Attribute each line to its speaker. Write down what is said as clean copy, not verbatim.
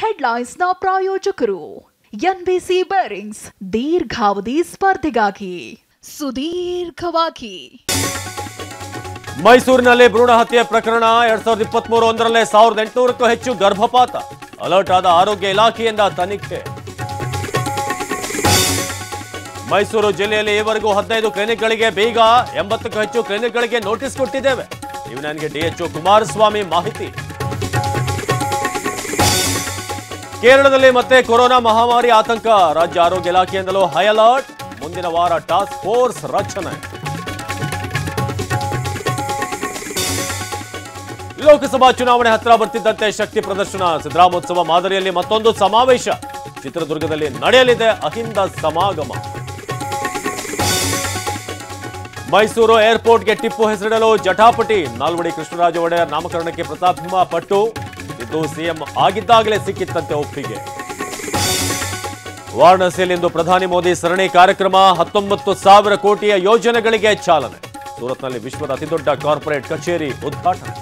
Speaker 1: ಹೆಡ್ಲೈನ್ಸ್ನ ಪ್ರಾಯೋಜಕರು NBC bearings ದೀರ್ಘಾವಧಿ ಸ್ಪರ್ಧೆಗಾಗಿ ಸುದೀರ್ಘವಾಗಿ.
Speaker 2: ಮೈಸೂರಿನಲ್ಲಿ ಭ್ರೂಣ ಹತ್ಯೆ ಪ್ರಕರಣ 2023 1800ಕ್ಕೂ ಹೆಚ್ಚು ಗರ್ಭಪಾತ. ಅಲರ್ಟ್ ಆದ ಆರೋಗ್ಯ ಇಲಾಖೆಯಿಂದ ತನಿಖೆ. ಮೈಸೂರು ಜಿಲ್ಲೆಯಲ್ಲಿ ಈವರೆಗೂ 15 ಕ್ಲಿನಿಕ್ಗಳಿಗೆ ಬೀಗ, 80ಕ್ಕೂ ಹೆಚ್ಚು ಕ್ಲಿನಿಕ್ಗಳಿಗೆ ನೋಟಿಸ್ ಕೊಟ್ಟಿದ್ದೇವೆ. ಇವನಿಗೆ ಡಿಎಚ್ಒ ಕುಮಾರಸ್ವಾಮಿ ಮಾಹಿತಿ. ಕೇರಳದಲ್ಲಿ ಮತ್ತೆ ಕೊರೋನಾ ಮಹಾಮಾರಿ ಆತಂಕ. ರಾಜ್ಯ ಆರೋಗ್ಯ ಇಲಾಖೆಯಿಂದಲೂ ಹೈ ಅಲರ್ಟ್. ಮುಂದಿನ ವಾರ ಟಾಸ್ಕ್ ಫೋರ್ಸ್ ರಚನೆ. ಲೋಕಸಭಾ ಚುನಾವಣೆ ಹತ್ತಿರ ಬರ್ತಿದ್ದಂತೆ ಶಕ್ತಿ ಪ್ರದರ್ಶನ. ಸಿದ್ದರಾಮೋತ್ಸವ ಮಾದರಿಯಲ್ಲಿ ಮತ್ತೊಂದು ಸಮಾವೇಶ. ಚಿತ್ರದುರ್ಗದಲ್ಲಿ ನಡೆಯಲಿದೆ ಅಹಿಂದ ಸಮಾಗಮ. ಮೈಸೂರು ಏರ್ಪೋರ್ಟ್ಗೆ ಟಿಪ್ಪು ಹೆಸರಿಡಲು ಜಟಾಪಟಿ. ನಾಲ್ವಡಿ ಕೃಷ್ಣರಾಜ ಒಡೆಯರ್ ನಾಮಕರಣಕ್ಕೆ ಪ್ರತಾಪ್ ಪಟ್ಟು. ಇದು ಸಿಎಂ ಆಗಿದ್ದಾಗಲೇ ಸಿಕ್ಕಿತ್ತಂತೆ ಒಪ್ಪಿಗೆ. ವಾರಣಾಸಿಯಲ್ಲಿಂದು ಪ್ರಧಾನಿ ಮೋದಿ ಸರಣಿ ಕಾರ್ಯಕ್ರಮ. 19,000 ಕೋಟಿಯ ಯೋಜನೆಗಳಿಗೆ ಚಾಲನೆ. ಸೂರತ್ನಲ್ಲಿ ವಿಶ್ವದ ಅತಿದೊಡ್ಡ ಕಾರ್ಪೊರೇಟ್ ಕಚೇರಿ ಉದ್ಘಾಟನೆ.